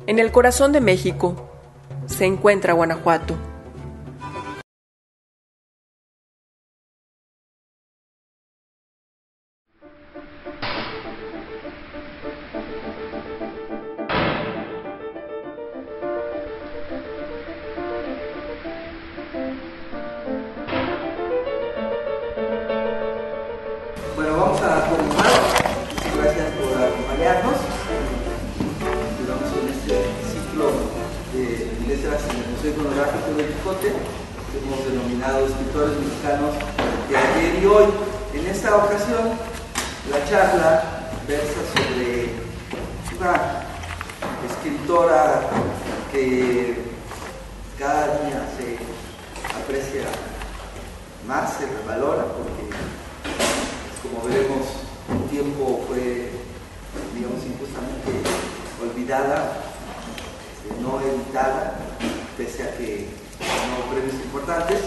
En el corazón de México se encuentra Guanajuato. Bueno, vamos a comenzar. Gracias por acompañarnos. Estamos en este ciclo de letras en el Museo Iconográfico del Quijote, que hemos denominado Escritores Mexicanos de ayer y hoy. En esta ocasión, la charla versa sobre una escritora que cada día se aprecia más, se revalora, porque como veremos, un tiempo fue, digamos, injustamente olvidada, no editada, pese a que ganó premios importantes.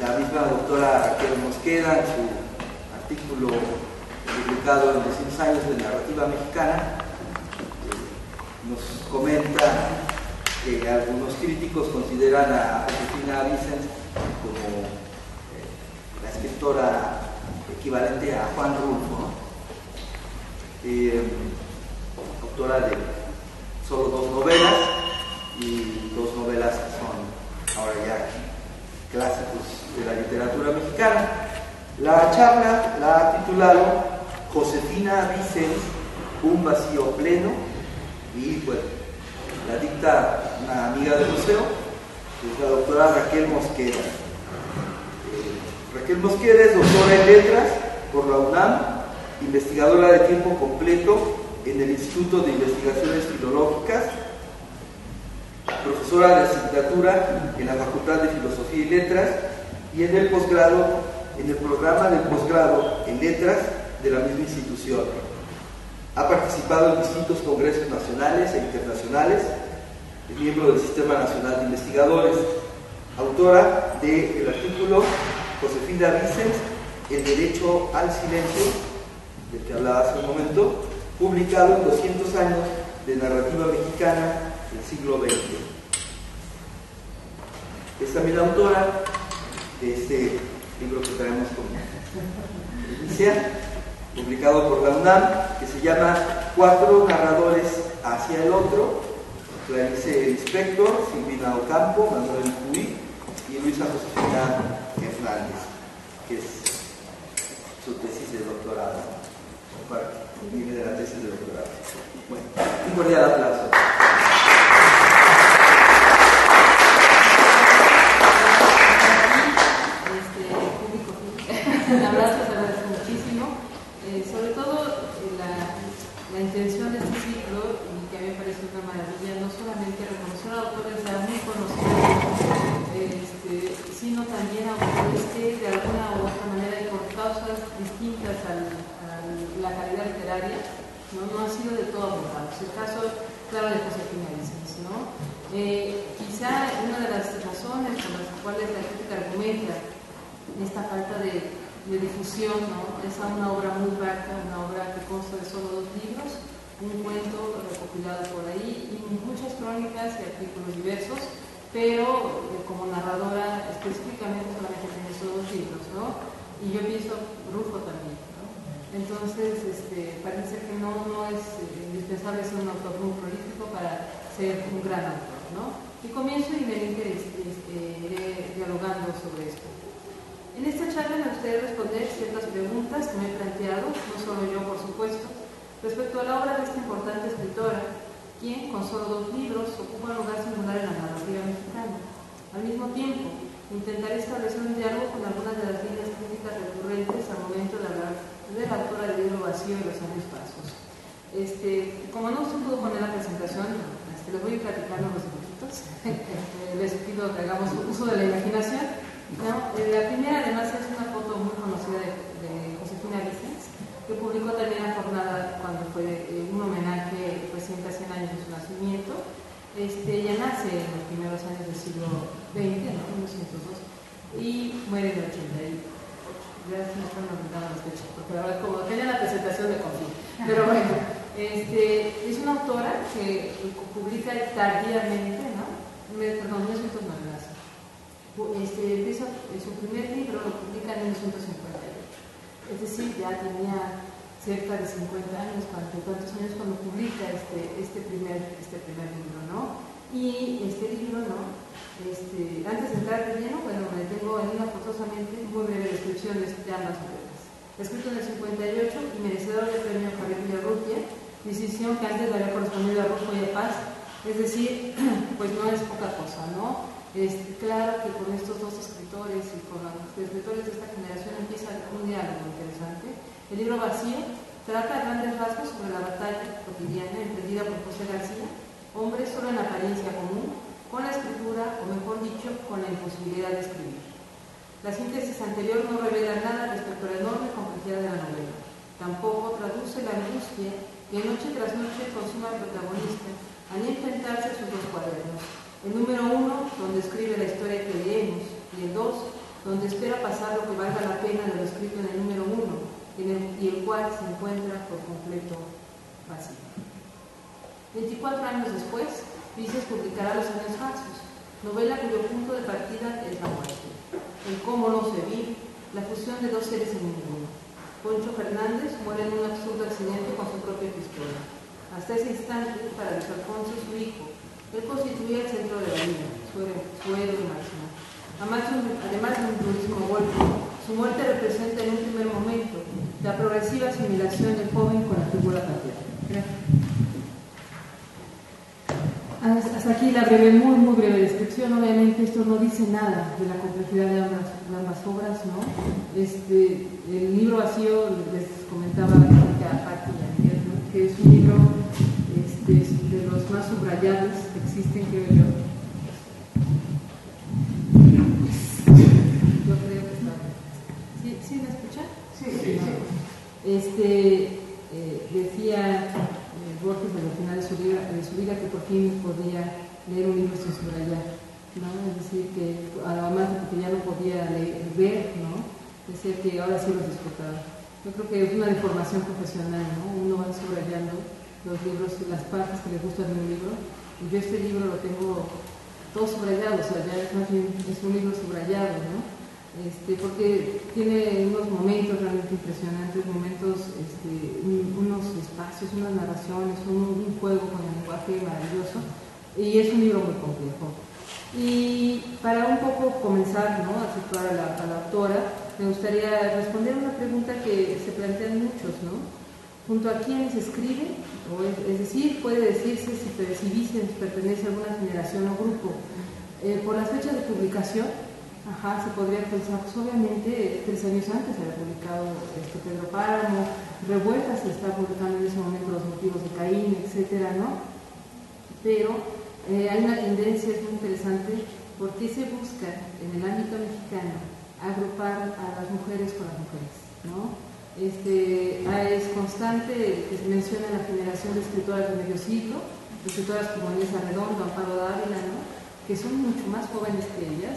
La misma doctora Raquel Mosqueda, en su artículo publicado en 200 años de narrativa mexicana, nos comenta que algunos críticos consideran a Josefina Vicens como la escritora equivalente a Juan Rulfo, autora de solo 2 novelas y 2 novelas que son ahora ya clásicos de la literatura mexicana. La charla la ha titulado Josefina Vicens, un vacío pleno, y bueno, la dicta una amiga del museo, que es la doctora Raquel Mosqueda. Raquel Mosqueda es doctora en letras por la UNAM, investigadora de tiempo completo en el Instituto de Investigaciones Filológicas, profesora de asignatura en la Facultad de Filosofía y Letras y en el posgrado, en el programa del posgrado en letras de la misma institución. Ha participado en distintos congresos nacionales e internacionales, es miembro del Sistema Nacional de Investigadores, autora del artículo Josefina Vicens, El derecho al silencio, del que hablaba hace un momento, publicado en 200 años de narrativa mexicana del siglo XX. Es también autora de este libro que traemos como inicia, publicado por la UNAM, que se llama 4 narradores hacia el otro, Clarice Lispector, Silvina Ocampo, Manuel Puig y Luisa Josefina Hernández, que es su tesis de doctorado, viene de la tesis de doctorado. Bueno, un cordial aplauso. La verdad que se agradece muchísimo, sobre todo la intención de este ciclo, y que a mí me parece una maravilla, no solamente reconocer a autores ya muy conocidos, sino también a autores que de alguna u otra manera y por causas distintas a la calidad literaria no han sido de todo abordados. El caso, claro, de Josefina Vicens, ¿no? Quizá una de las razones por las cuales la crítica argumenta esta falta de difusión, ¿no? Es a una obra muy vaca, una obra que consta de solo 2 libros, un cuento recopilado por ahí y muchas crónicas y artículos diversos, pero como narradora específicamente solamente tiene solo 2 libros, ¿no? Y yo pienso Rulfo también, ¿no? Entonces, parece que no es indispensable ser un autor muy prolífico para ser un gran autor, ¿no? Y comienzo y me iré dialogando sobre esto. En esta charla me gustaría responder ciertas preguntas que me he planteado, no solo yo por supuesto, respecto a la obra de esta importante escritora, quien con solo 2 libros ocupa un lugar singular en la narrativa mexicana. Al mismo tiempo, intentaré establecer un diálogo con algunas de las líneas críticas recurrentes al momento de hablar de la autora del libro Vacío y los años pasos. Como no se pudo poner la presentación, les voy platicando los dibujitos. Les pido que hagamos uso de la imaginación. ¿No? La primera además es una foto muy conocida de Josefina Vicens, que publicó también la jornada cuando fue un homenaje reciente a 100 años de su nacimiento. Ella nace en los primeros años del siglo XX, ¿no? 1902, y muere en el 88. Gracias, no están olvidando las fechas, porque la verdad, como tenía la presentación de confío. Pero bueno, es una autora que publica tardíamente, ¿no? Perdón, 1909. Empieza su primer libro, lo publica en 1958. Es decir, ya tenía cerca de 50 años, 40 y tantos años cuando publica este primer libro, ¿no? Y este libro, ¿no? Antes de entrar de lleno, bueno, me tengo en una forzosamente muy breve descripción de ambas novelas. Escrito en el 58 y merecedor del premio Javier Villarrutia, decisión que antes le había correspondido a Rufo y a Paz, es decir, pues no es poca cosa, ¿no? Claro que con estos dos escritores y con los escritores de esta generación empieza un diálogo interesante. El libro Vacío trata a grandes rasgos sobre la batalla cotidiana emprendida por José García, hombre solo en apariencia común, con la escritura, o mejor dicho, con la imposibilidad de escribir. La síntesis anterior no revela nada respecto a la enorme complejidad de la novela. Tampoco traduce la angustia que noche tras noche consuma al protagonista al enfrentarse a sus dos cuadernos. El número 1, donde escribe la historia que leemos, y el 2, donde espera pasar lo que valga la pena de lo escrito en el número 1, y el cual se encuentra por completo vacío. 24 años después, Vices publicará Los años falsos, novela cuyo punto de partida es la muerte, el cómo no se vive, la fusión de dos seres en ninguno. Poncho Fernández muere en un absurdo accidente con su propia pistola. Hasta ese instante, para Luis Alfonso, su hijo, él constituía el centro de la vida, su héroe máximo. Además de un durísimo golpe, su muerte representa en un primer momento la progresiva asimilación del joven con la figura paterna. Hasta aquí la muy breve descripción. Obviamente esto no dice nada de la complejidad de ambas obras, ¿no? El libro Vacío, les comentaba a Pati y a Miguel, ¿no? Que es un libro de los más subrayados que existen, creo yo. Yo creo que está bien. ¿Sí me escuchan? Sí. Decía Borges al final de su vida que por fin podía leer un libro sin subrayar, ¿no? Es decir, que además de que ya no podía ver, ¿no? Decía que ahora sí los disfrutaba. Yo creo que es una deformación profesional, ¿no? Uno va subrayando los libros, las partes que le gustan de un libro, y yo este libro lo tengo todo subrayado, o sea, ya más bien es un libro subrayado, ¿no? Porque tiene unos momentos realmente impresionantes, unos espacios, unas narraciones, un juego con el lenguaje maravilloso, y es un libro muy complejo. Y para un poco comenzar, ¿no?, a situar a la autora, me gustaría responder una pregunta que se plantean muchos, ¿no? Junto a quienes escribe, es decir, puede decirse si Vices pertenece a alguna generación o grupo. Por las fechas de publicación, se podría pensar, pues obviamente 3 años antes se había publicado Pedro Páramo, Revueltas se está publicando en ese momento Los motivos de Caín, etcétera, ¿no? Pero hay una tendencia, es muy interesante, porque se busca en el ámbito mexicano agrupar a las mujeres con las mujeres, ¿no? Es constante que se menciona la generación de escritoras de medio siglo, escritoras como Inés Arredondo, Amparo Dávila, ¿no?, que son mucho más jóvenes que ellas.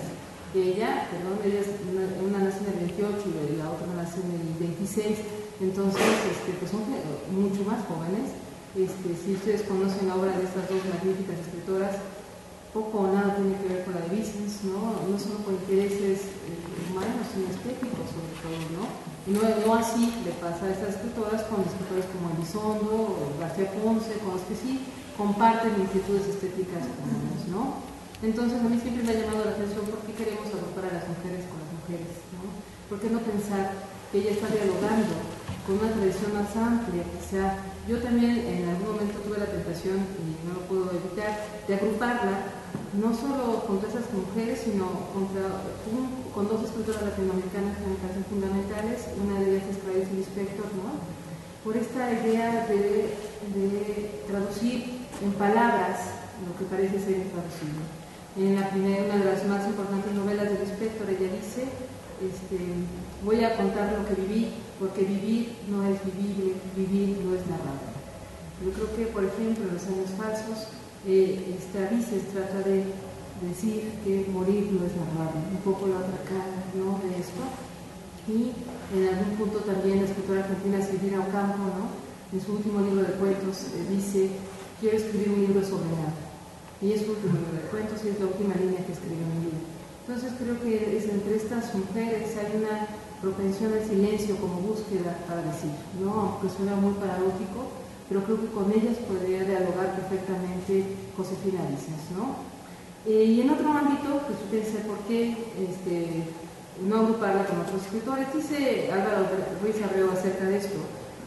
Una nace en el 28 y la otra nace en el 26, entonces pues son mucho más jóvenes. Si ustedes conocen la obra de estas dos magníficas escritoras, poco o nada tiene que ver con la de Vices, ¿no? No solo con intereses humanos, sino estéticos sobre todo, ¿no? No así le pasa a estas escritoras con escritores como Elizondo o García Ponce, con los que sí comparten inquietudes estéticas comunes, ¿no? Entonces a mí siempre me ha llamado la atención por qué queremos agrupar a las mujeres con las mujeres, ¿no? ¿Por qué no pensar que ella está dialogando con una tradición más amplia? Quizá yo también en algún momento tuve la tentación, y no lo puedo evitar, de agruparla no solo contra esas mujeres, sino con dos escritoras latinoamericanas que me parecen fundamentales. Una de ellas es Clarice Lispector, ¿no?, por esta idea de traducir en palabras lo que parece ser intraducible. En la primera, una de las más importantes novelas de Lispector, ella dice, voy a contar lo que viví, porque vivir no es vivible, vivir no es narrable. Yo creo que, por ejemplo, en Los años falsos, Vices trata de decir que morir no es narrable, un poco la otra cara, ¿no?, de esto. Y en algún punto también la escritora argentina Silvina Ocampo, ¿no?, en su último libro de cuentos, dice quiero escribir un libro sobre nada. Y es un cuento, es la última línea que escribió en mi vida. Entonces creo que entre estas mujeres hay una propensión al silencio como búsqueda para decir, ¿no? Aunque suena muy paradójico, pero creo que con ellas podría dialogar perfectamente Josefina Vicens, ¿no? Y en otro ámbito, pues yo pensé, ¿por qué no agruparla con otros escritores? Dice Álvaro Ruiz Abreu acerca de esto.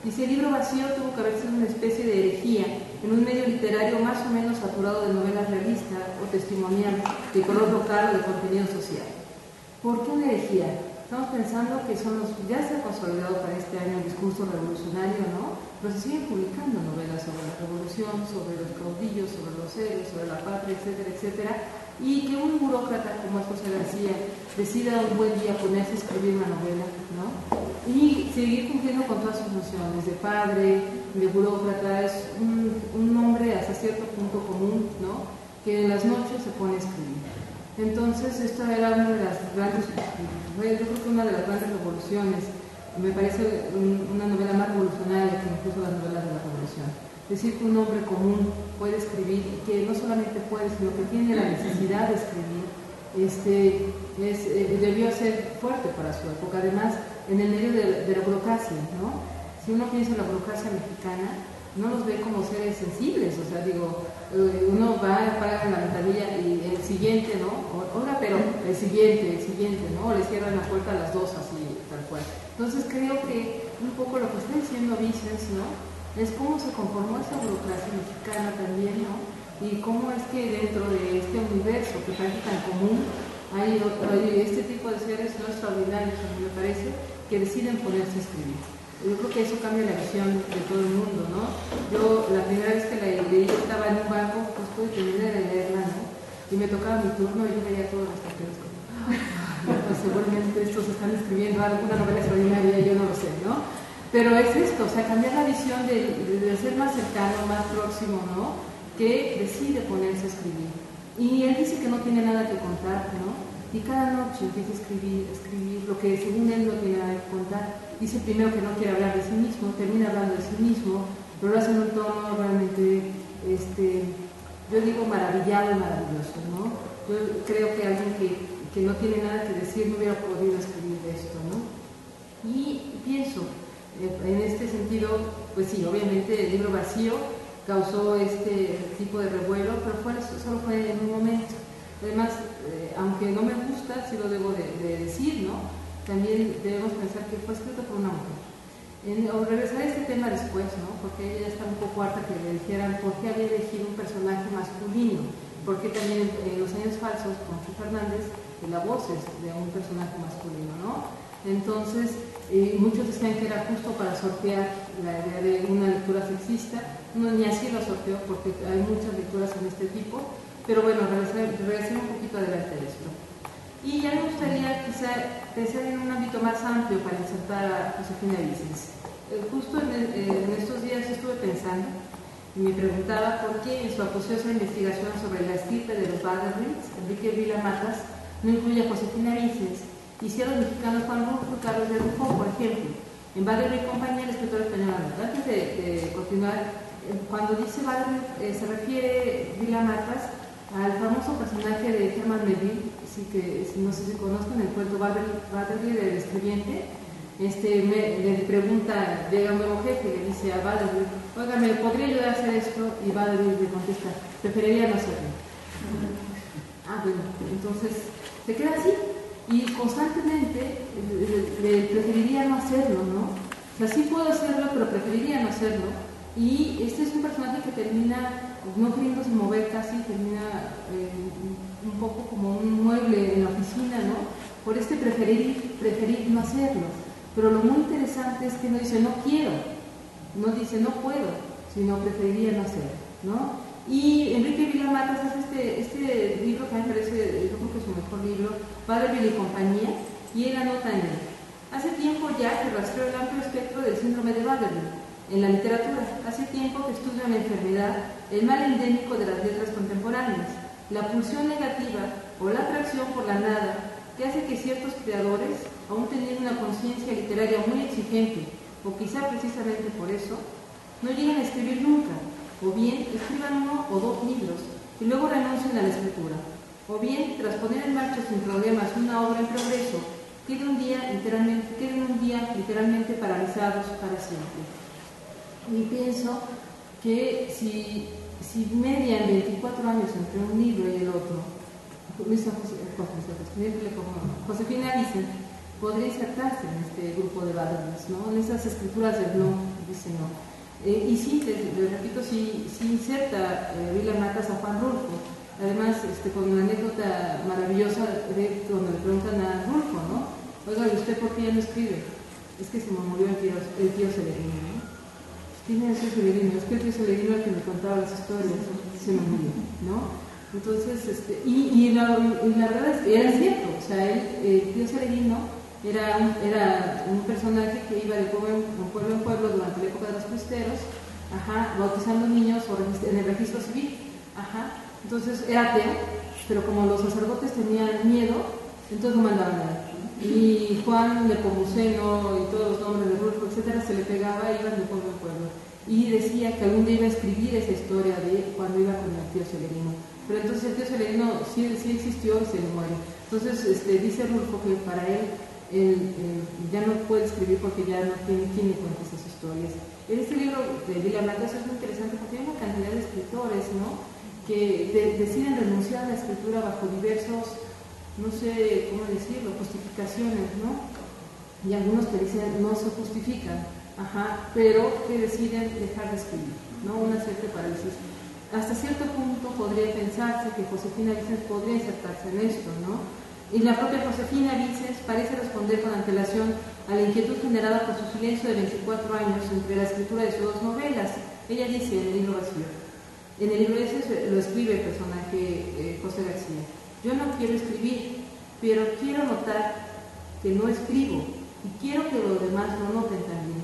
Dice, el libro vacío tuvo que haber sido una especie de herejía en un medio literario más o menos saturado de novelas realistas o testimoniales de color local o de contenido social. ¿Por qué una herejía? Estamos pensando que ya se ha consolidado para este año el discurso revolucionario, ¿no? Pero se siguen publicando novelas sobre la revolución, sobre los caudillos, sobre los héroes, sobre la patria, etcétera, etcétera, y que un burócrata como es José García decida un buen día ponerse a escribir una novela, ¿no? Y seguir cumpliendo con todas sus nociones de padre, de burócrata, es un hombre hasta cierto punto común, ¿no? Que en las noches se pone a escribir. Entonces, esto era una de las grandes, yo creo que una de las grandes revoluciones, me parece una novela más revolucionaria que incluso las novelas de la revolución. Decir que un hombre común puede escribir y que no solamente puede, sino que tiene la necesidad de escribir, debió ser fuerte para su época. Además, en el medio de la burocracia, ¿no? Si uno piensa en la burocracia mexicana, no los ve como seres sensibles, o sea, digo, uno va, paga la ventanilla y el siguiente, ¿no? Oiga, pero el siguiente, ¿no? O le cierran la puerta a las 2, así, tal cual. Entonces creo que un poco lo que está diciendo Vicens, ¿no? Es cómo se conformó esa burocracia mexicana también, ¿no? Y cómo es que dentro de este universo que parece tan común, hay este tipo de seres no extraordinarios, a mí me parece, que deciden ponerse a escribir. Yo creo que eso cambia la visión de todo el mundo, ¿no? Yo la primera vez que la leí estaba en un banco, pues pude terminar de leerla, ¿no? Y me tocaba mi turno y yo veía todos los papeles como, pues seguramente estos están escribiendo alguna novela extraordinaria, yo no lo sé, ¿no? Pero es esto, o sea, cambiar la visión de ser más cercano, más próximo, ¿no? Que decide ponerse a escribir. Y él dice que no tiene nada que contar, ¿no? Y cada noche empieza a escribir lo que según él no tiene nada que contar. Dice primero que no quiere hablar de sí mismo, termina hablando de sí mismo, pero lo hace en un tono realmente, yo digo maravillado y maravilloso, ¿no? Yo creo que alguien que no tiene nada que decir no hubiera podido escribir esto, ¿no? Y pienso, en este sentido, pues sí, obviamente el libro vacío causó este tipo de revuelo, pero solo fue en un momento. Además, aunque no me gusta, sí lo debo de decir, ¿no? También debemos pensar que fue escrito por una mujer. O regresar a este tema después, ¿no? Porque ella ya está un poco harta que le dijeran por qué había elegido un personaje masculino, porque también en Los Años Falsos, con Chu Fernández, la voz es de un personaje masculino, ¿no? Entonces, muchos decían que era justo para sortear la idea de una lectura sexista. No, ni así lo sorteó, porque hay muchas lecturas en este tipo, pero bueno, regresar un poquito adelante de esto. Y ya me gustaría quizá pensar en un ámbito más amplio para insertar a Josefina Vicens. Justo en estos días estuve pensando y me preguntaba por qué en su acuciosa investigación sobre la estirpe de los Vanderbilts, Enrique Vila Matas no incluye a Josefina Vicens y si a los mexicanos Juan Rulfo y Carlos de Rufo, por ejemplo. En Vanderbilt y compañía, el escritor español. Antes de continuar, cuando dice Vanderbilt se refiere Vila Matas al famoso personaje de Herman Melville, que no sé si conozcan el cuento Vanderbilt del escribiente. Le pregunta, llega un nuevo jefe y le dice a Vanderbilt, oiga, ¿me podría ayudar a hacer esto? Y Vanderbilt le contesta, preferiría no hacerlo. Bueno, entonces se queda así y constantemente le preferiría no hacerlo, ¿no? O sea, sí puedo hacerlo, pero preferiría no hacerlo. Y este es un personaje que termina no queriéndose mover casi, termina un poco como un mueble en la oficina, ¿no? Por preferir no hacerlo. Pero lo muy interesante es que no dice no quiero, no dice no puedo, sino preferiría no hacerlo, ¿no? Y Enrique Vila Matas hace este libro que a mí me parece, yo creo que es su mejor libro, Vanderbilt y compañía, y él anota en él. Hace tiempo ya que rastreó el amplio espectro del síndrome de Vanderbilt en la literatura. Hace tiempo que estudia la enfermedad, el mal endémico de las letras contemporáneas, la pulsión negativa o la atracción por la nada que hace que ciertos creadores, aún teniendo una conciencia literaria muy exigente, o quizá precisamente por eso, no lleguen a escribir nunca, o bien escriban 1 o 2 libros y luego renuncien a la escritura, o bien, tras poner en marcha sin problemas una obra en progreso, queden un día literalmente paralizados para siempre. Y pienso que si median 24 años entre un libro y el otro, Josefina Vicens podría insertarse en este grupo de valores, ¿no? En esas escrituras del blog, dice no. Y sí, les repito, sí inserta William Matas a Juan Rulfo, además con una anécdota maravillosa donde le preguntan a Rulfo, ¿no? Oiga, ¿y usted por qué ya no escribe? Es que se me murió el tío Celerino, ¿no? ¿Quién es el tío Celerino? Es que el tío Celerino el que me contaba las historias se me murió, ¿no? Entonces, y la verdad es que era cierto, o sea, el tío Celerino era un personaje que iba de pueblo en pueblo durante la época de los cristeros, bautizando niños en el registro civil, entonces era ateo, pero como los sacerdotes tenían miedo, entonces no mandaban nada. Y Juan Nepomuceno y todos los nombres de Rulfo, etcétera, se le pegaba e iban de pueblo en pueblo. Y decía que algún día iba a escribir esa historia de cuando iba con el tío Celerino. Pero entonces el tío Celerino sí existió y se le muere. Entonces dice Rulfo que para él ya no puede escribir porque ya no tiene quien le cuente esas historias. En este libro de William Matas es muy interesante porque hay una cantidad de escritores, ¿no?, que deciden renunciar a la escritura bajo diversos, no sé cómo decirlo, justificaciones, ¿no? Y algunos que dicen no se justifican, pero que deciden dejar de escribir, ¿no? Una cierta parálisis. Hasta cierto punto podría pensarse que Josefina Vicens podría insertarse en esto, ¿no? Y la propia Josefina Vicens parece responder con antelación a la inquietud generada por su silencio de 24 años entre la escritura de sus dos novelas. Ella dice en el libro vacío, en el libro ese lo escribe el personaje José García: yo no quiero escribir, pero quiero notar que no escribo y quiero que los demás lo noten también,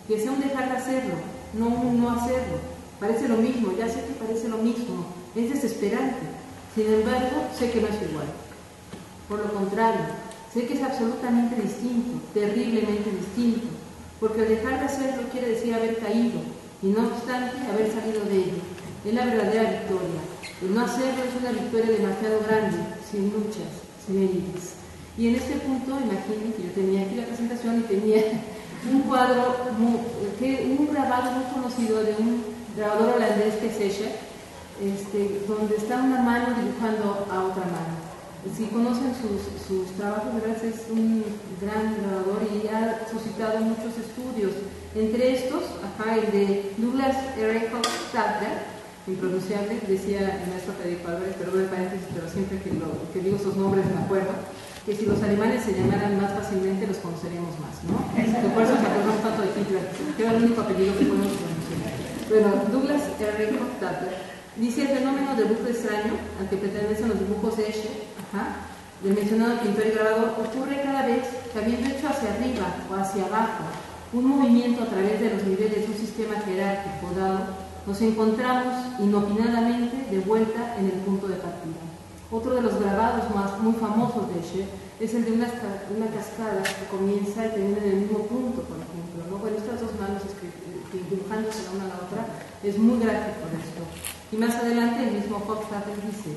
que sea un dejar de hacerlo, no un no hacerlo. Parece lo mismo, ya sé que parece lo mismo, es desesperante, sin embargo sé que no es igual. Por lo contrario, sé que es absolutamente distinto, terriblemente distinto, porque el dejar de hacerlo quiere decir haber caído, y no obstante haber salido de ello. Es la verdadera victoria. El no hacerlo es una victoria demasiado grande, sin luchas, sin heridas. Y en este punto, imaginen que yo tenía aquí la presentación y tenía un cuadro, un grabado muy conocido de un grabador holandés que es Escher, donde está una mano dibujando a otra mano. Si conocen sus trabajos, de verdad es un gran grabador y ha suscitado muchos estudios. Entre estos, el de Douglas Stadler, impronunciable, decía el maestro Federico Álvarez, perdón el paréntesis, pero siempre que digo esos nombres me acuerdo, que si los alemanes se llamaran más fácilmente los conoceríamos más, ¿no? Por eso nos acordamos tanto de Hitler, que era el único apellido que podemos pronunciar. Bueno, Douglas Stadler dice: el fenómeno del bucle extraño, al que pertenecen los dibujos de Escher, del mencionado pintor y grabador, ocurre cada vez que, habiendo hecho hacia arriba o hacia abajo un movimiento a través de los niveles de un sistema jerárquico dado, nos encontramos inopinadamente de vuelta en el punto de partida. Otro de los grabados muy famosos de Escher es el de una cascada que comienza y termina en el mismo punto, por ejemplo, ¿no? Bueno, estas dos manos dibujándose la una a la otra es muy gráfico de esto. Y más adelante el mismo Hofstadter dice: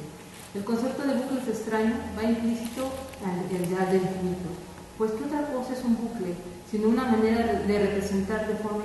el concepto de bucles extraño va implícito al ideal del infinito, pues ¿qué otra cosa es un bucle sino una manera de representar de forma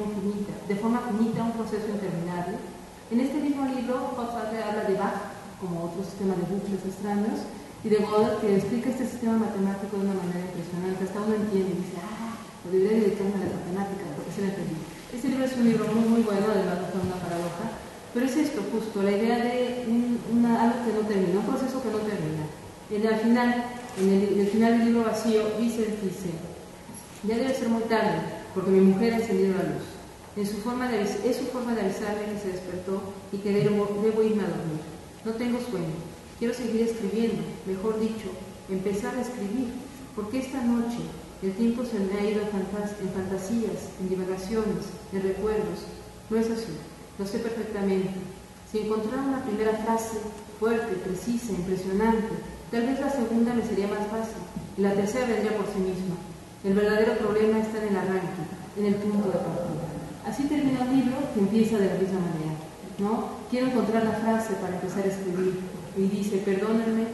finita un proceso interminable? En este mismo libro, Hofstadter habla de Bach como otro sistema de bucles extraños y de Gödel, que explica este sistema matemático de una manera impresionante. Hasta uno entiende y dice: lo debería dedicarme a la matemática porque se lo entendí. Este libro es un libro muy, muy bueno, además de una paradoja. Pero es esto justo, la idea de algo que no termina, un proceso que no termina. En el final del libro vacío, Vicens dice: ya debe ser muy tarde, porque mi mujer ha encendido la luz. Es su forma de avisarme que se despertó y que debo irme a dormir. No tengo sueño, quiero seguir escribiendo, mejor dicho, empezar a escribir, porque esta noche el tiempo se me ha ido en fantasías, en divagaciones, en recuerdos. No es así. Lo sé perfectamente. Si encontrara una primera frase fuerte, precisa, impresionante, tal vez la segunda me sería más fácil y la tercera vendría por sí misma. El verdadero problema está en el arranque, en el punto de partida. Así termina un libro que empieza de la misma manera. ¿no? Quiero encontrar la frase para empezar a escribir. Y dice, perdónenme,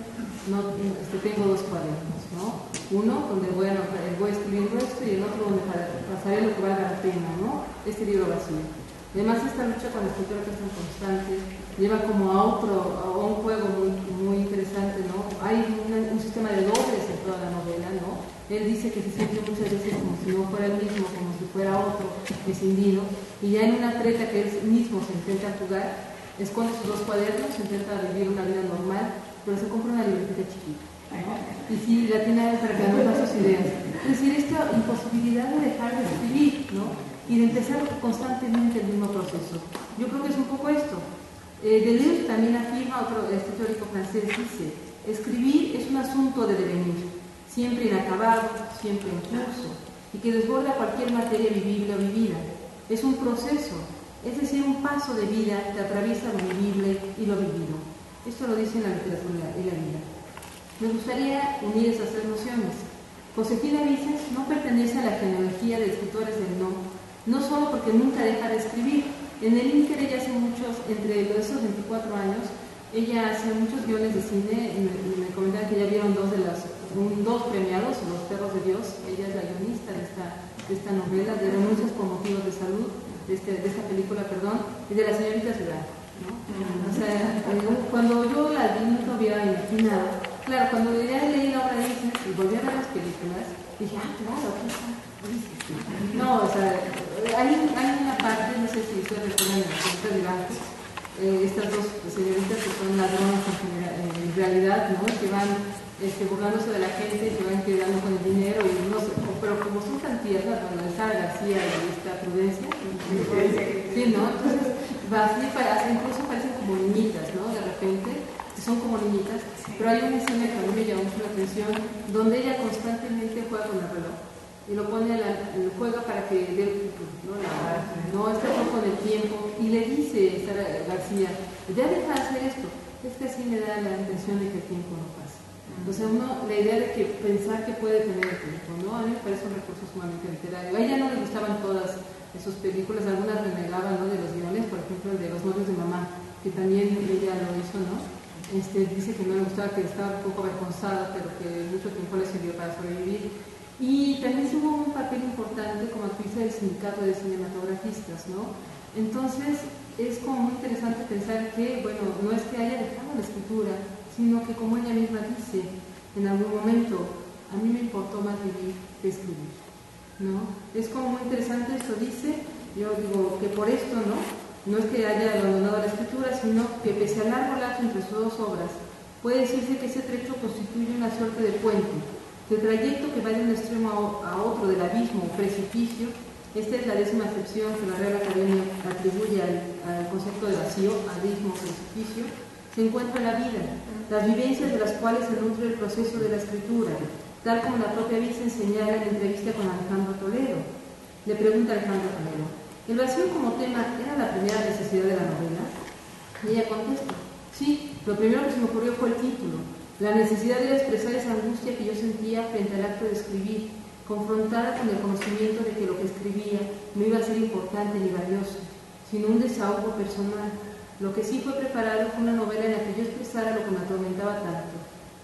tengo 2 cuadernos, ¿no? Uno donde voy escribiendo esto y el otro donde pasaré lo que valga la pena, ¿no? Este libro vacío. Además, esta lucha con la escritura que es tan constante lleva como a un juego muy interesante, ¿no? Hay un sistema de dobles en toda la novela, ¿no? Él dice que se siente muchas veces como si no fuera él mismo, como si fuera otro, escindido, y ya en una treta que él mismo se intenta jugar, esconde sus 2 cuadernos, intenta vivir una vida normal, pero se compra una libretita chiquita, ¿no? Y sí, la tiene ahí para que anote sus ideas. Es decir, esta imposibilidad de dejar de escribir, ¿no? Y de empezar constantemente el mismo proceso. Yo creo que es un poco esto. Deleuze también afirma, este teórico francés dice, escribir es un asunto de devenir, siempre inacabado, siempre en curso, y que desborda cualquier materia vivible o vivida. Es un proceso, es decir, un paso de vida que atraviesa lo vivible y lo vivido. Esto lo dice en la literatura y la vida. Me gustaría unir esas 3 nociones. Josefina Vicens no pertenece a la genealogía de escritores del no solo porque nunca deja de escribir. En el Inter ella hace entre esos 24 años, ella hace muchos guiones de cine, y me comentaban que ya vieron 2 premiados, Los perros de Dios. Ella es la guionista de esta novela, de Renuncias por motivos de salud, de esta película, y de La señorita Ciudad, ¿no? O sea, cuando yo la vi, nunca había imaginado. Claro, cuando ya leí la obra de Vicens y volví a ver las películas, dije, claro, aquí está. No, o sea, hay una parte, no sé si ustedes recuerdan en la película de Banco, estas 2 señoritas que son ladronas en realidad, ¿no? Que van burlándose de la gente, que van quedando con el dinero, y no sé, pero como son tan tiernas, la Sara García y esta Prudencia, sí, ¿no? Entonces, incluso parecen como niñitas, ¿no? De repente, que son como niñitas, pero hay una escena que a mí me llamó mucho la atención, donde ella constantemente juega con el reloj, y lo pone juega para que dé el futuro, ¿no? Está con el tiempo, y le dice Sara García, ya deja de hacer esto, es que así me da la intención de que el tiempo no pase. O sea, la idea de que pensar que puede tener el tiempo, ¿no? A mí me parece un recurso sumamente literario. A ella no le gustaban todas esas películas, algunas renegaban, ¿no? De los guiones, por ejemplo, el de Los novios de mamá, que también ella lo hizo, ¿no? Dice que no le gustaba, que estaba un poco avergonzada, pero que mucho tiempo le sirvió para sobrevivir. Y también tuvo un papel importante como actriz del sindicato de cinematografistas, ¿no? Entonces, es como muy interesante pensar que, bueno, no es que haya dejado la escritura, sino que, como ella misma dice en algún momento, a mí me importó más vivir que escribir, ¿no? Es como muy interesante esto, dice, yo digo que por esto, no es que haya abandonado la escritura, sino que pese al largo lapso entre sus 2 obras, puede decirse que ese trecho constituye una suerte de puente, de trayecto que va de un extremo a otro, del abismo o precipicio. Esta es la 10ª acepción que la Real Academia atribuye al concepto de vacío, abismo, precipicio. Se encuentra la vida, las vivencias de las cuales se nutre el proceso de la escritura, tal como la propia Vicens señala en la entrevista con Alejandro Toledo. Le pregunta Alejandro Toledo, ¿el vacío como tema era la primera necesidad de la novela? Y ella contesta, sí, lo primero que se me ocurrió fue el título, la necesidad de expresar esa angustia que yo sentía frente al acto de escribir, confrontada con el conocimiento de que lo que escribía no iba a ser importante ni valioso, sino un desahogo personal. Lo que sí fue preparado fue una novela en la que yo expresara lo que me atormentaba tanto.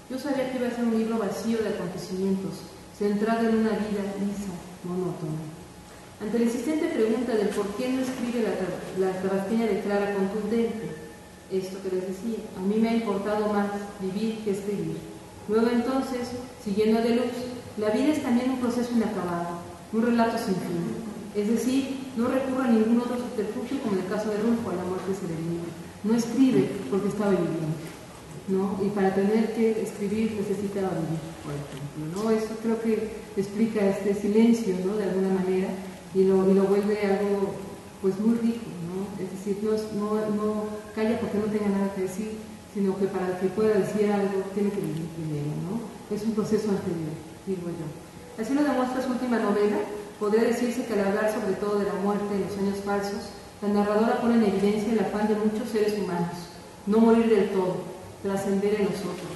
Yo sabía que iba a ser un libro vacío de acontecimientos, centrado en una vida lisa, monótona. Ante la insistente pregunta del por qué no escribe la tabasqueña declara contundente, esto que les decía, a mí me ha importado más vivir que escribir. Luego entonces, siguiendo a Deleuze, la vida es también un proceso inacabado, un relato sin fin. Es decir, no recurre a ningún otro subterfugio como en el caso de Rulfo, a la muerte serenina. No escribe porque estaba viviendo, ¿no? Y para tener que escribir necesitaba vivir, por ejemplo, ¿no? Eso creo que explica este silencio, ¿no? De alguna manera, y lo vuelve algo pues muy rico, ¿no? Es decir, no calla porque no tenga nada que decir, sino que para que pueda decir algo tiene que vivir primero, ¿no? Es un proceso anterior, digo yo. Así lo demuestra su última novela. Podría decirse que al hablar sobre todo de la muerte en los años falsos, la narradora pone en evidencia el afán de muchos seres humanos, no morir del todo, trascender en los otros,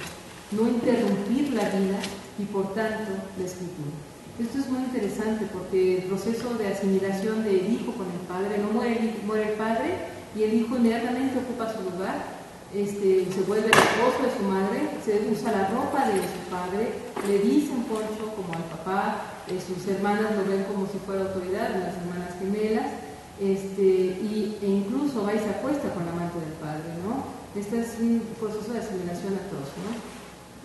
no interrumpir la vida y por tanto la escritura. Esto es muy interesante porque el proceso de asimilación de Edipo con el padre, no muere el padre y el hijo inmediatamente ocupa su lugar, se vuelve el esposo de su madre, se usa la ropa de su padre, le dicen Poncho como al papá, sus hermanas lo ven como si fuera autoridad, unas hermanas gemelas, e incluso va y se acuesta con la amante del padre, ¿no? Este es un proceso de asimilación atroz, ¿no?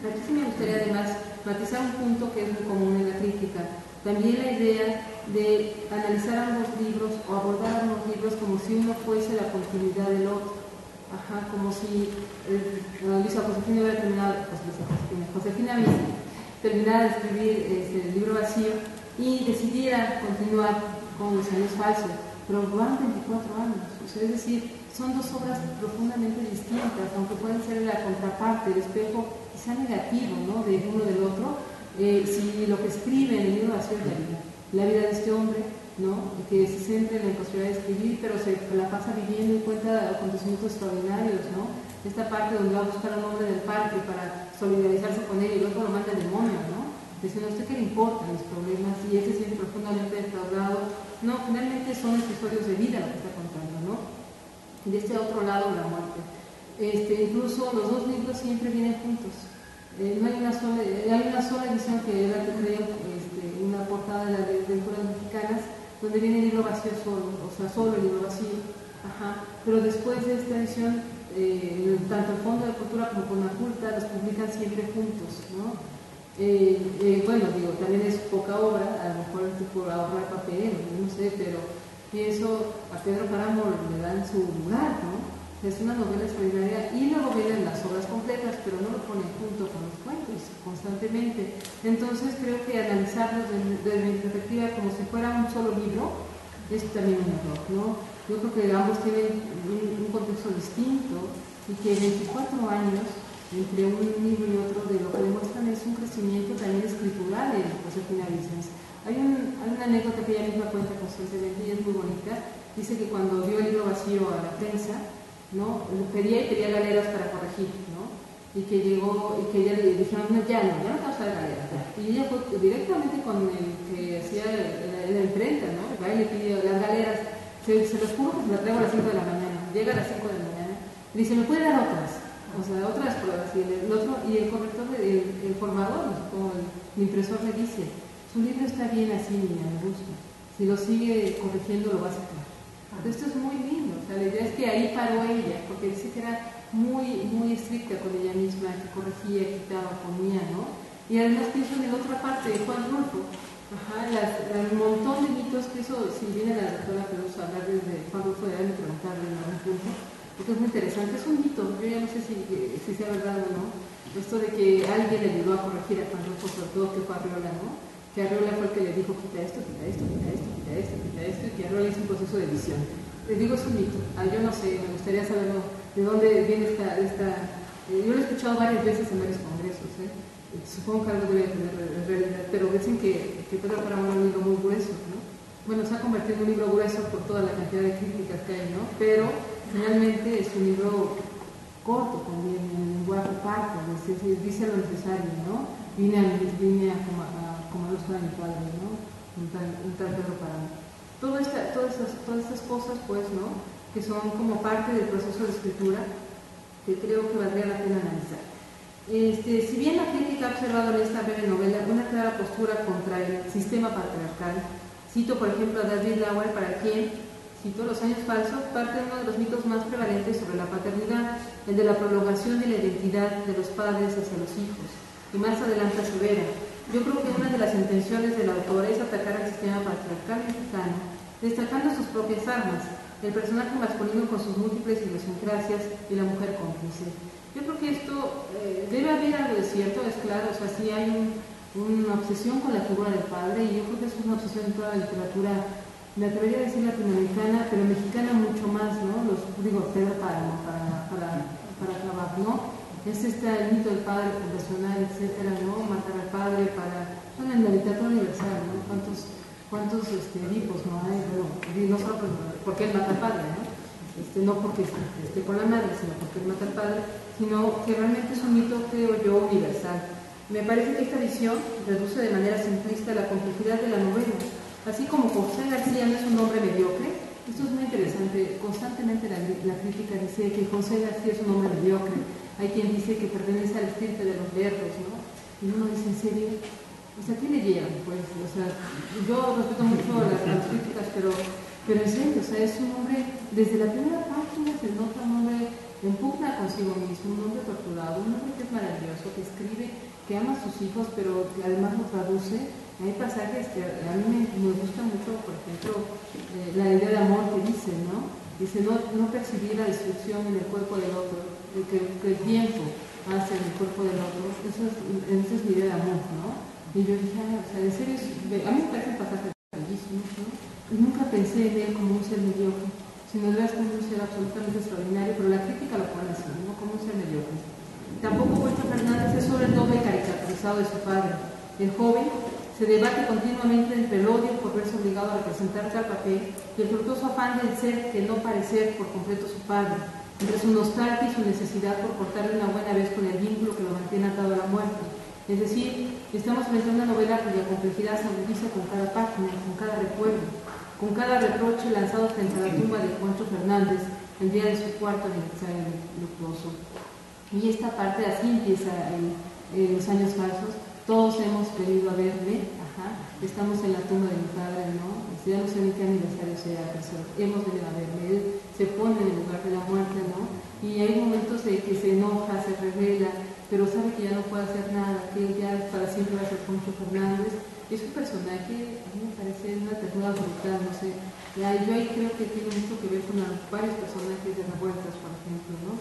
Aquí sí me gustaría además matizar un punto que es muy común en la crítica, también la idea de analizar ambos libros o abordar ambos libros como si uno fuese la continuidad del otro. Como si Josefina hubiera terminado, Josefina terminara de escribir el libro vacío y decidiera continuar con Los años falsos, pero van 24 años, es decir, son dos obras profundamente distintas, aunque pueden ser la contraparte, el espejo quizá negativo, ¿no?, de uno del otro. Si lo que escribe en el libro vacío es la vida de este hombre, ¿no?, que se centra en la imposibilidad de escribir, pero se la pasa viviendo y cuenta acontecimientos extraordinarios, ¿no? Esta parte donde va a buscar a un hombre del parque para solidarizarse con él y luego lo manda al demonio, ¿no? Diciendo, ¿a usted qué le importan mis problemas? Y él se siente profundamente defraudado. No, finalmente son episodios de vida lo que está contando, ¿no? Y de este otro lado, la muerte. Incluso los dos libros siempre vienen juntos. No hay una sola edición que era que traía una portada de las lecturas mexicanas donde viene el libro vacío solo, o sea, solo el libro vacío. Pero después de esta edición, tanto el Fondo de Cultura como Conaculta los publican siempre juntos, ¿no? También es poca obra, a lo mejor por ahorrar papel, no sé, pero pienso a Pedro Páramo le dan su lugar, ¿no? Es una novela extraordinaria y luego vienen las obras completas, pero no lo ponen junto con los cuentos constantemente. Entonces creo que analizarlos desde mi perspectiva como si fuera un solo libro es también un error, ¿no? Yo creo que ambos tienen un contexto distinto y que 24 años entre un libro y otro de lo que demuestran es un crecimiento también escritural en Josefina Vicens. Hay una anécdota que ella misma cuenta constantemente y es muy bonita. Dice que cuando dio el libro vacío a la prensa, ¿no?, pedía galeras para corregir, ¿no? Y que llegó, y que ella le dijeron, ya no te vas a dar galeras, ya. Y ella fue directamente con el que hacía la imprenta, ¿no? Va y le pidió las galeras, se los juro que se las traigo a las 5 de la mañana, llega a las 5 de la mañana, y dice, ¿me puede dar otras? O sea, otras pruebas, y el corrector, el formador, como el impresor le dice, su libro está bien así, niña, me gusta, si lo sigue corrigiendo lo va a sacar. Esto es muy lindo, o sea, la idea es que ahí paró ella, porque dice que era muy, muy estricta con ella misma, que corregía, quitaba, ponía, ¿no? Y además pienso en la otra parte de Juan Rulfo, el montón de mitos que eso, si viene la doctora Peluso a hablar desde Juan Rulfo, deben preguntarle en algún punto, porque es muy interesante, es un mito, yo ya no sé si sea verdad o no, esto de que alguien le ayudó a corregir a Juan Rulfo, sobre todo que fue Arriola, ¿no? Que Arriola fue el que le dijo quita esto, quita esto, quita esto, quita esto, quita esto, y que Arriola hizo un proceso de edición. Les digo, es un mito. Yo no sé, me gustaría saberlo, de dónde viene esta yo lo he escuchado varias veces en varios congresos, supongo que algo debe tener realidad, pero dicen que Pedro Páramo es un libro muy grueso, ¿no? Bueno, se ha convertido en un libro grueso por toda la cantidad de críticas que hay, ¿no? Pero finalmente es un libro corto también, en lenguaje parco, dice lo necesario, ¿no? Línea como a los de mi padre, ¿no? Un tal Pedro Páramo. Todas estas cosas, pues, ¿no?, que son como parte del proceso de escritura, que creo que valdría la pena analizar. Si bien la crítica ha observado en esta breve novela una clara postura contra el sistema patriarcal, cito por ejemplo a David Lauer, para quien, cito, Los años falsos, parte de uno de los mitos más prevalentes sobre la paternidad, el de la prolongación de la identidad de los padres hacia los hijos, y más adelante asevera: yo creo que una de las intenciones del autor es atacar al sistema patriarcal mexicano, destacando sus propias armas, el personaje masculino con sus múltiples idiosincrasias y la mujer cómplice. Yo creo que esto debe haber algo de cierto, es claro, o sea, sí hay una obsesión con la figura del padre, y yo creo que es una obsesión en toda la literatura, me atrevería a decir latinoamericana, pero mexicana mucho más, ¿no? Pedro Páramo, para acabar, ¿no? Es el mito del padre fundacional, etcétera, ¿no? Matar al padre en la literatura universal, ¿no? ¿Cuántos Edipos no hay? Bueno, no solo porque él mata al padre, ¿no? No porque esté con la madre, sino porque él mata al padre, sino que realmente es un mito, creo yo, universal. Me parece que esta visión reduce de manera simplista la complejidad de la novela. Así como José García no es un hombre mediocre, Esto es muy interesante. Constantemente la crítica dice que José García es un hombre mediocre. Hay quien dice que pertenece al estirpe de los lerdos, ¿no? Y uno dice, ¿en serio? O sea, ¿qué le llevan? Pues, o sea, yo respeto mucho las críticas, pero en serio, o sea, es un hombre, desde la primera página se nota un hombre en pugna consigo mismo, un hombre torturado, un hombre que es maravilloso, que escribe, que ama a sus hijos, pero que además lo traduce. Hay pasajes que a mí me gusta mucho, por ejemplo, la idea de amor que dice, ¿no? Dice, no percibir la destrucción en el cuerpo del otro, que el tiempo hace en el cuerpo del otro. Esa es mi idea de amor, ¿no? Y yo dije, o sea, en serio, a mí me parece un pasaje bellísimo, ¿no? Y nunca pensé en él como un ser mediocre, sino de verdad como un ser absolutamente extraordinario, pero la crítica lo pone así, ¿no? Como un ser mediocre. Tampoco Huerta Fernández es sobre el doble caricaturizado de su padre. El joven se debate continuamente entre el odio por verse obligado a representar tal papel y el fructuoso afán del ser que no parecer por completo su padre, entre su nostalgia y su necesidad por cortarle una buena vez con el vínculo que lo mantiene atado a la muerte. Es decir, estamos frente a una novela cuya complejidad se agudiza con cada página, con cada recuerdo, con cada reproche lanzado frente a la tumba de Juancho Fernández el día de su cuarto aniversario luctuoso. Y esta parte así empieza en Los años falsos. Todos hemos venido a verme, estamos en la tumba de mi padre, ¿no? Ya no sé ni qué aniversario sea, pero hemos venido a verme. Él se pone en el lugar de la muerte, ¿no? Y hay momentos de que se enoja, se revela, pero sabe que ya no puede hacer nada, que ya para siempre va a ser Poncho Fernández. Es un personaje, a mí me parece una ternura brutal, no sé. Yo ahí creo que tiene mucho que ver con varios personajes de Revueltas, por ejemplo, ¿no?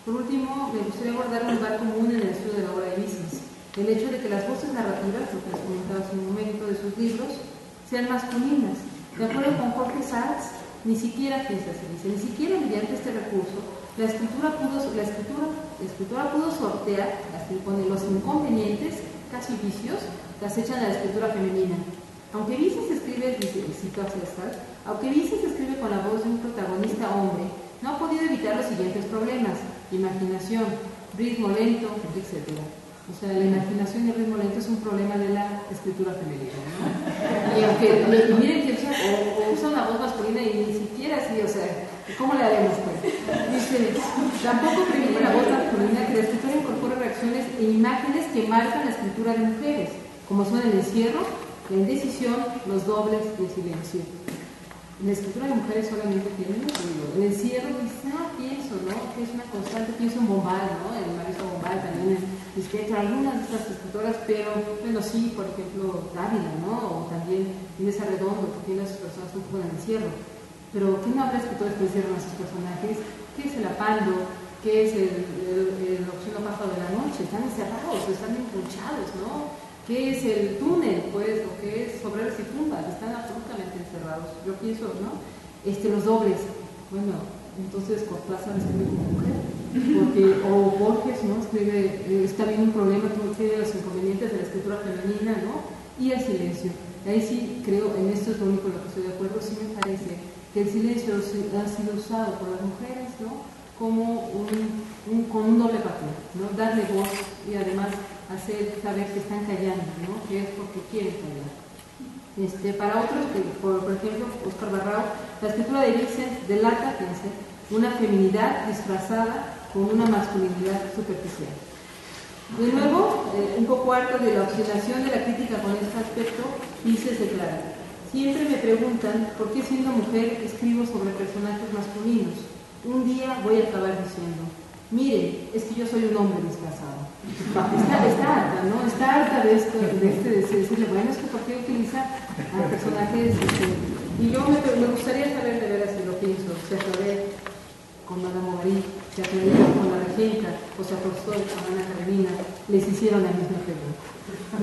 Por último, me gustaría abordar un lugar común en el estudio de la obra de Vicens. El hecho de que las voces narrativas, lo que les comentaba hace un momento de sus libros, sean masculinas. De acuerdo con Jorge Sachs, ni siquiera, ni siquiera mediante este recurso, la escritora pudo sortear, así pone, los inconvenientes, casi vicios, que acechan a la escritura femenina. Aunque Vicens escribe, cito a César, aunque Vicens escribe con la voz de un protagonista hombre, no ha podido evitar los siguientes problemas: imaginación, ritmo lento, etc. O sea, la imaginación y el ritmo lento es un problema de la escritura femenina, ¿no? Y miren que usa una voz masculina y ni siquiera así, o sea, ¿cómo le haremos, pues? Dice, tampoco permite la voz masculina que la escritura incorpore reacciones e imágenes que marcan la escritura de mujeres, como son el encierro, la indecisión, los dobles y el silencio. La escritura de mujeres solamente tiene un ruido. El encierro dice, pienso, ¿no? Que es una constante, pienso en Bombal, ¿no? En Marisa Bombal también, respecto a algunas de estas escritoras, pero, bueno, sí, por ejemplo, Dávila, ¿no? O también Inés Arredondo, que tiene a sus personajes un poco en el encierro. Pero, ¿qué no habrá escritores que encierran a sus personajes? ¿Qué es el apando? ¿Qué es el oxígeno bajo de la noche? Están encerrados, están empunchados, ¿no? ¿Qué es el túnel, pues? ¿O qué es Sobreros y tumbas? Están absolutamente encerrados. Yo pienso, ¿no? Los dobles. Bueno, entonces Cortázar escribe como mujer. O Borges, ¿no? Escribe, está bien un problema, tiene los inconvenientes de la escritura femenina, ¿no? Y el silencio. Ahí sí creo, en esto es lo único en lo que estoy de acuerdo, sí me parece que el silencio ha sido usado por las mujeres, ¿no? Como con un doble papel, ¿no? Darle voz y además hacer saber que están callando, ¿no? Que es porque quieren callar. Para otros, por ejemplo, Óscar Barrao, la escritura de Vicens delata, fíjense, una feminidad disfrazada con una masculinidad superficial. De nuevo, un poco harto de la obstinación de la crítica con este aspecto, Vicens declara: siempre me preguntan por qué siendo mujer escribo sobre personajes masculinos. Un día voy a acabar diciendo: miren, es que yo soy un hombre disfrazado. Está harta, ¿no? Está harta de esto, de decirle, bueno, es que ¿por qué utiliza a personajes? Y yo me gustaría saber de veras si lo pienso. Se atrevé con Madame Bovary, se atrevé con la regenta, o se acostó con Ana Karenina, les hicieron la misma pregunta.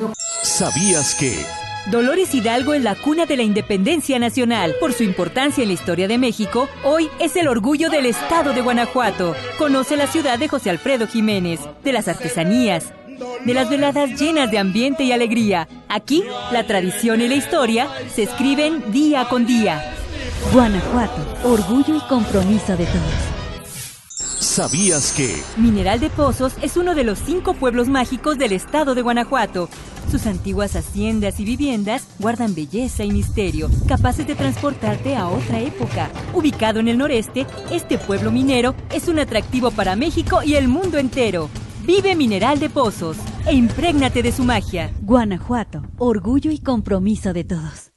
No. ¿Sabías que? Dolores Hidalgo es la cuna de la independencia nacional. Por su importancia en la historia de México, hoy es el orgullo del estado de Guanajuato. Conoce la ciudad de José Alfredo Jiménez, de las artesanías, de las veladas llenas de ambiente y alegría. Aquí, la tradición y la historia se escriben día con día. Guanajuato, orgullo y compromiso de todos. ¿Sabías que? Mineral de Pozos es uno de los 5 pueblos mágicos del estado de Guanajuato. Sus antiguas haciendas y viviendas guardan belleza y misterio, capaces de transportarte a otra época. Ubicado en el noreste, este pueblo minero es un atractivo para México y el mundo entero. Vive Mineral de Pozos e imprégnate de su magia. Guanajuato, orgullo y compromiso de todos.